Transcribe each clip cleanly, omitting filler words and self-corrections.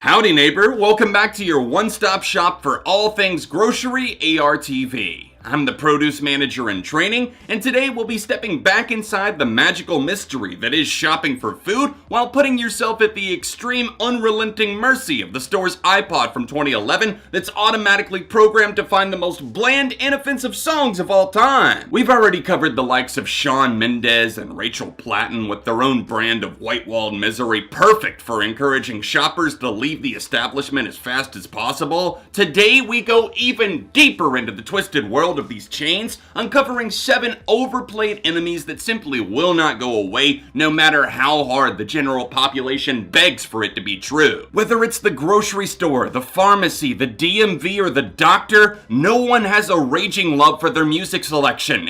Howdy neighbor, welcome back to your one-stop shop for all things grocery ARTV. I'm the produce manager in training, and today we'll be stepping back inside the magical mystery that is shopping for food while putting yourself at the extreme unrelenting mercy of the store's iPod from 2011 that's automatically programmed to find the most bland, inoffensive songs of all time. We've already covered the likes of Shawn Mendes and Rachel Platten with their own brand of white-walled misery, perfect for encouraging shoppers to leave the establishment as fast as possible. Today we go even deeper into the twisted world of these chains, uncovering 7 overplayed enemies that simply will not go away no matter how hard the general population begs for it to be true. Whether it's the grocery store, the pharmacy, the DMV, or the doctor, no one has a raging love for their music selection.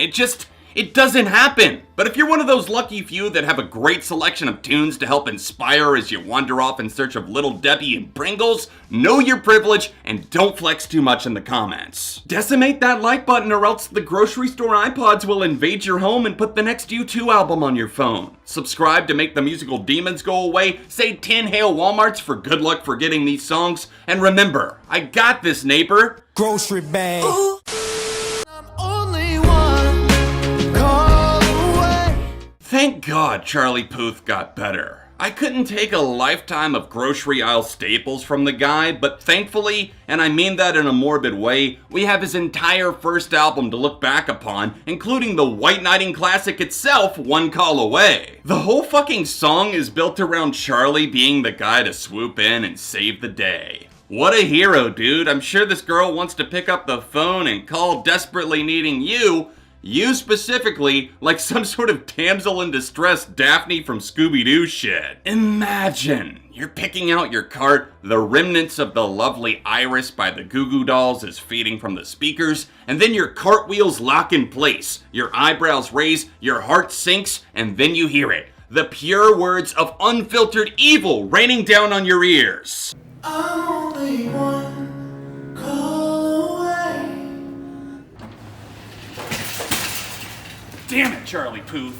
It doesn't happen. But if you're one of those lucky few that have a great selection of tunes to help inspire as you wander off in search of Little Debbie and Pringles, know your privilege and don't flex too much in the comments. Decimate that like button or else the grocery store iPods will invade your home and put the next U2 album on your phone. Subscribe to make the musical demons go away. Say 10 Hail Walmarts for good luck forgetting these songs. And remember, I got this, neighbor. Grocery bag. Ooh. Thank God Charlie Puth got better. I couldn't take a lifetime of grocery aisle staples from the guy, but thankfully, and I mean that in a morbid way, we have his entire first album to look back upon, including the white knighting classic itself, One Call Away. The whole fucking song is built around Charlie being the guy to swoop in and save the day. What a hero, dude. I'm sure this girl wants to pick up the phone and call desperately needing you specifically, like some sort of damsel in distress Daphne from Scooby-Doo shit. Imagine you're picking out your cart, the remnants of the lovely Iris by the Goo Goo Dolls is feeding from the speakers, and then your cartwheels lock in place, your eyebrows raise, your heart sinks, and then you hear it. The pure words of unfiltered evil raining down on your ears. I'm only one call away. Damn it, Charlie Puth.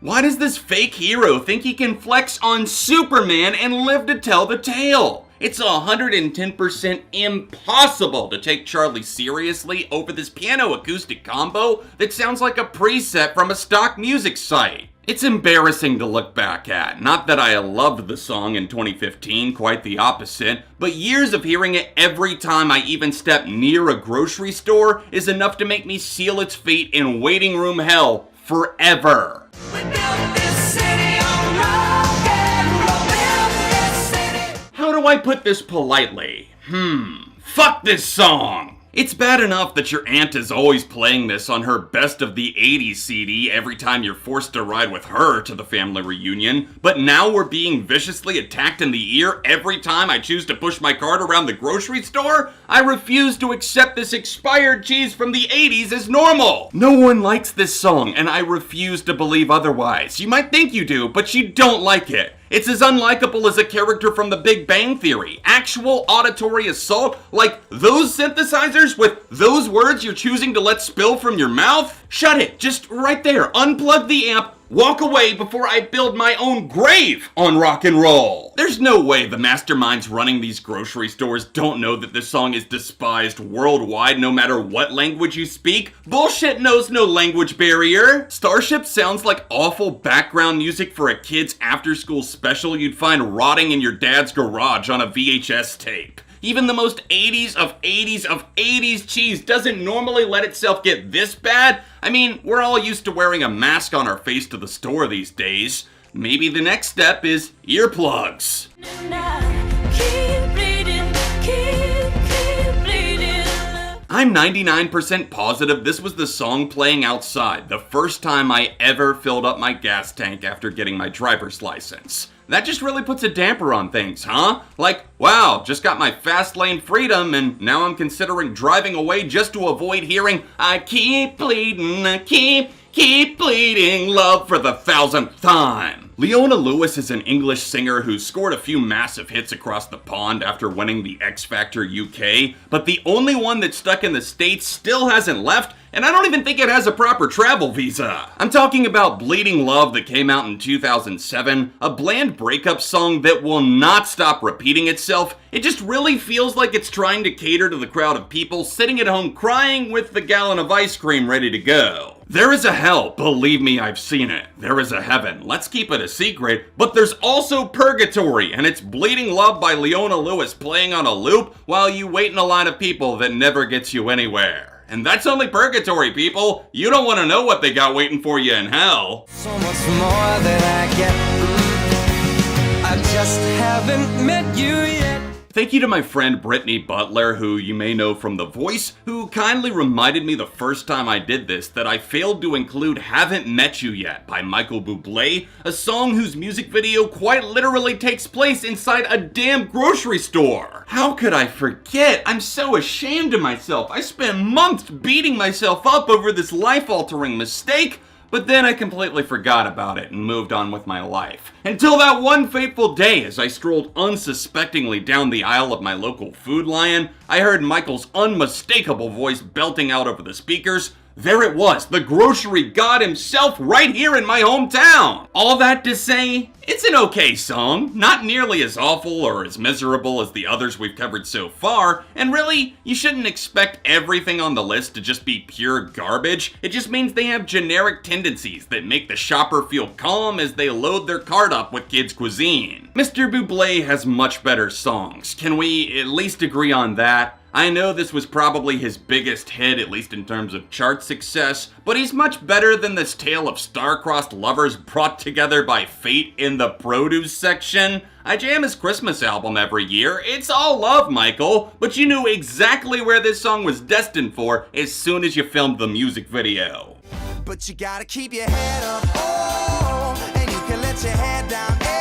Why does this fake hero think he can flex on Superman and live to tell the tale? It's 110% impossible to take Charlie seriously over this piano acoustic combo that sounds like a preset from a stock music site. It's embarrassing to look back at. Not that I loved the song in 2015, quite the opposite, but years of hearing it every time I even step near a grocery store is enough to make me seal its fate in waiting room hell forever. We built this city on rock and roll. Built this city. How do I put this politely? Fuck this song! It's bad enough that your aunt is always playing this on her Best of the 80s CD every time you're forced to ride with her to the family reunion, but now we're being viciously attacked in the ear every time I choose to push my cart around the grocery store? I refuse to accept this expired cheese from the 80s as normal! No one likes this song, and I refuse to believe otherwise. You might think you do, but you don't like it. It's as unlikable as a character from The Big Bang Theory. Actual auditory assault, like those synthesizers with those words you're choosing to let spill from your mouth? Shut it, just right there. Unplug the amp, walk away before I build my own grave on rock and roll. There's no way the masterminds running these grocery stores don't know that this song is despised worldwide no matter what language you speak. Bullshit knows no language barrier. Starship sounds like awful background music for a kid's after-school special you'd find rotting in your dad's garage on a VHS tape. Even the most 80s of 80s of 80s cheese doesn't normally let itself get this bad. I mean, we're all used to wearing a mask on our face to the store these days. Maybe the next step is earplugs. Keep bleeding, keep bleeding. I'm 99% positive this was the song playing outside the first time I ever filled up my gas tank after getting my driver's license. That just really puts a damper on things, huh? Like, wow, just got my fast lane freedom and now I'm considering driving away just to avoid hearing, I keep bleeding, I keep bleeding love for the 1000th time. Leona Lewis is an English singer who scored a few massive hits across the pond after winning the X Factor UK, but the only one that's stuck in the States still hasn't left, and I don't even think it has a proper travel visa. I'm talking about Bleeding Love that came out in 2007, a bland breakup song that will not stop repeating itself. It just really feels like it's trying to cater to the crowd of people sitting at home crying with the gallon of ice cream ready to go. There is a hell, believe me, I've seen it. There is a heaven, let's keep it a secret, but there's also purgatory, and it's Bleeding Love by Leona Lewis playing on a loop while you wait in a line of people that never gets you anywhere. And that's only purgatory, people. You don't want to know what they got waiting for you in hell. So much more that I get. I just haven't met you yet. Thank you to my friend Brittany Butler, who you may know from The Voice, who kindly reminded me the first time I did this that I failed to include Haven't Met You Yet by Michael Bublé, a song whose music video quite literally takes place inside a damn grocery store. How could I forget? I'm so ashamed of myself. I spent months beating myself up over this life-altering mistake. But then I completely forgot about it and moved on with my life. Until that one fateful day as I strolled unsuspectingly down the aisle of my local Food Lion, I heard Michael's unmistakable voice belting out over the speakers. There it was, the grocery god himself right here in my hometown! All that to say, it's an okay song, not nearly as awful or as miserable as the others we've covered so far, and really, you shouldn't expect everything on the list to just be pure garbage. It just means they have generic tendencies that make the shopper feel calm as they load their cart up with kids' cuisine. Mr. Bublé has much better songs. Can we at least agree on that? I know this was probably his biggest hit, at least in terms of chart success, but he's much better than this tale of star-crossed lovers brought together by fate in the produce section. I jam his Christmas album every year. It's all love, Michael, but you knew exactly where this song was destined for as soon as you filmed the music video. But you gotta keep your head up, oh, and you can let your head down, hey.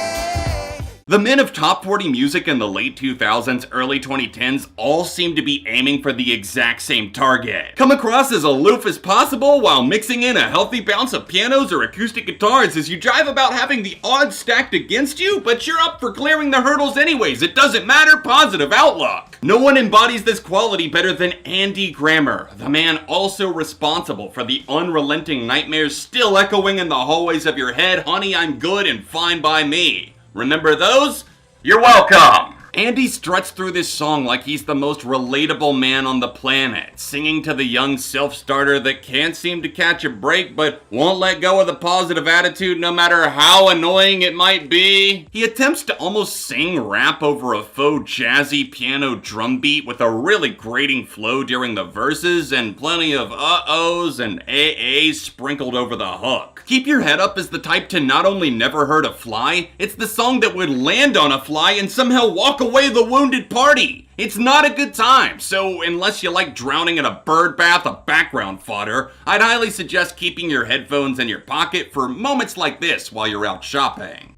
The men of top 40 music in the late 2000s, early 2010s all seem to be aiming for the exact same target. Come across as aloof as possible while mixing in a healthy bounce of pianos or acoustic guitars as you drive about having the odds stacked against you, but you're up for clearing the hurdles anyways. It doesn't matter, positive outlook. No one embodies this quality better than Andy Grammer, the man also responsible for the unrelenting nightmares still echoing in the hallways of your head, honey, I'm good and fine by me. Remember those? You're welcome! Andy struts through this song like he's the most relatable man on the planet, singing to the young self-starter that can't seem to catch a break but won't let go of the positive attitude no matter how annoying it might be. He attempts to almost sing rap over a faux jazzy piano drum beat with a really grating flow during the verses and plenty of uh-ohs and AAs sprinkled over the hook. Keep Your Head Up is the type to not only never hurt a fly, it's the song that would land on a fly and somehow walk away the wounded party. It's not a good time, so unless you like drowning in a bird bath of background fodder, I'd highly suggest keeping your headphones in your pocket for moments like this while you're out shopping.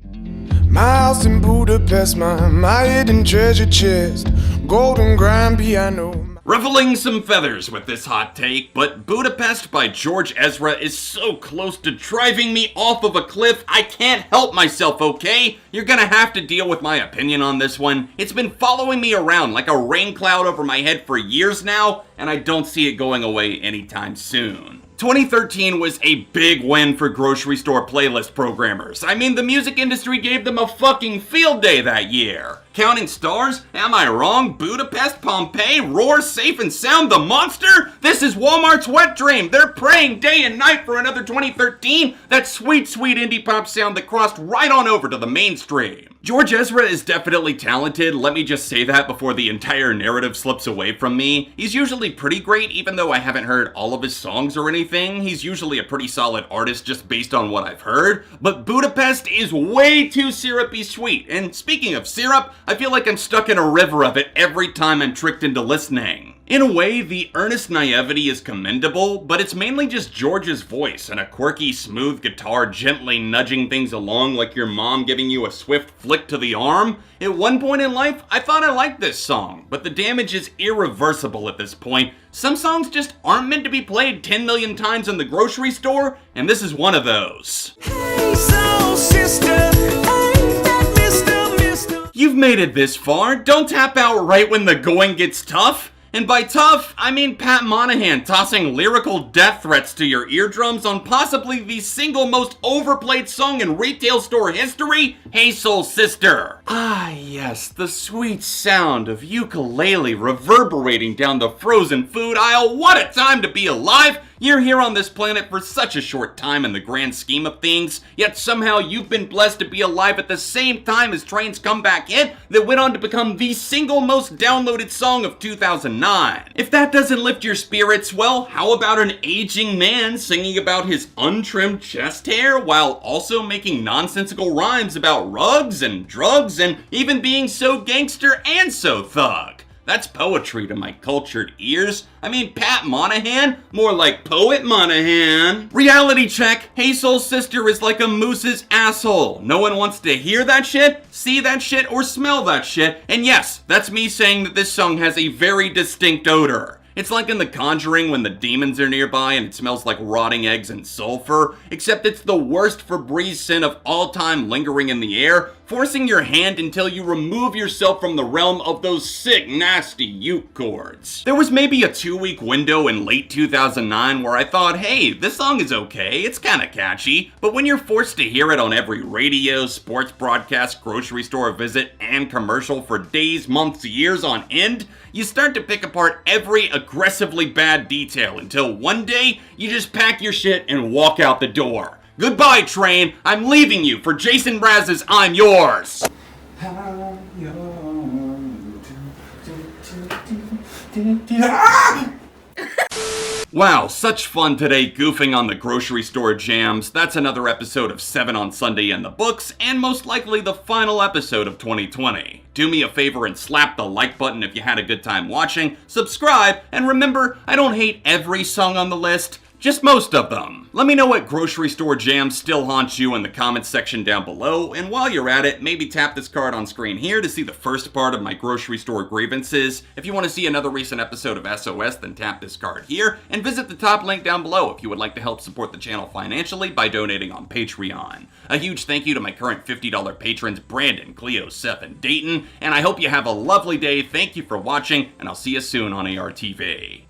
My house in Budapest, my hidden treasure chest, golden grand piano. Ruffling some feathers with this hot take, but Budapest by George Ezra is so close to driving me off of a cliff, I can't help myself, okay? You're gonna have to deal with my opinion on this one. It's been following me around like a rain cloud over my head for years now, and I don't see it going away anytime soon. 2013 was a big win for grocery store playlist programmers. I mean, the music industry gave them a fucking field day that year. Counting stars? Am I wrong? Budapest, Pompeii, Roar, Safe and Sound, The Monster? This is Walmart's wet dream. They're praying day and night for another 2013. That sweet, sweet indie pop sound that crossed right on over to the mainstream. George Ezra is definitely talented, let me just say that before the entire narrative slips away from me. He's usually pretty great, even though I haven't heard all of his songs or anything. He's usually a pretty solid artist just based on what I've heard. But Budapest is way too syrupy sweet, and speaking of syrup, I feel like I'm stuck in a river of it every time I'm tricked into listening. In a way, the earnest naivety is commendable, but it's mainly just George's voice and a quirky, smooth guitar gently nudging things along like your mom giving you a swift flick to the arm. At one point in life, I thought I liked this song, but the damage is irreversible at this point. Some songs just aren't meant to be played 10 million times in the grocery store, and this is one of those. Hey, soul sister, ain't that Mr. You've made it this far, don't tap out right when the going gets tough. And by tough, I mean Pat Monahan tossing lyrical death threats to your eardrums on possibly the single most overplayed song in retail store history, Hey Soul Sister. Ah yes, the sweet sound of ukulele reverberating down the frozen food aisle. What a time to be alive! You're here on this planet for such a short time in the grand scheme of things, yet somehow you've been blessed to be alive at the same time as Train's comeback hit that went on to become the single most downloaded song of 2009. If that doesn't lift your spirits, well, how about an aging man singing about his untrimmed chest hair while also making nonsensical rhymes about rugs and drugs and even being so gangster and so thug? That's poetry to my cultured ears. I mean, Pat Monahan? More like Poet Monahan. Reality check. Hey Soul Sister is like a moose's asshole. No one wants to hear that shit, see that shit, or smell that shit. And yes, that's me saying that this song has a very distinct odor. It's like in The Conjuring when the demons are nearby and it smells like rotting eggs and sulfur, except it's the worst Febreze scent of all time lingering in the air, forcing your hand until you remove yourself from the realm of those sick, nasty uke chords. There was maybe a 2-week window in late 2009 where I thought, hey, this song is okay, it's kinda catchy, but when you're forced to hear it on every radio, sports broadcast, grocery store visit, and commercial for days, months, years on end, you start to pick apart every aggressively bad detail until one day you just pack your shit and walk out the door. Goodbye, Train. I'm leaving you for Jason Mraz's I'm Yours. Wow, such fun today goofing on the grocery store jams. That's another episode of 7 on Sunday in the books, and most likely the final episode of 2020. Do me a favor and slap the like button if you had a good time watching, subscribe, and remember, I don't hate every song on the list, just most of them. Let me know what grocery store jams still haunt you in the comments section down below, and while you're at it, maybe tap this card on screen here to see the first part of my grocery store grievances. If you want to see another recent episode of SOS, then tap this card here, and visit the top link down below if you would like to help support the channel financially by donating on Patreon. A huge thank you to my current $50 patrons Brandon, Cleo, Seth, and Dayton, and I hope you have a lovely day. Thank you for watching, and I'll see you soon on ARTV.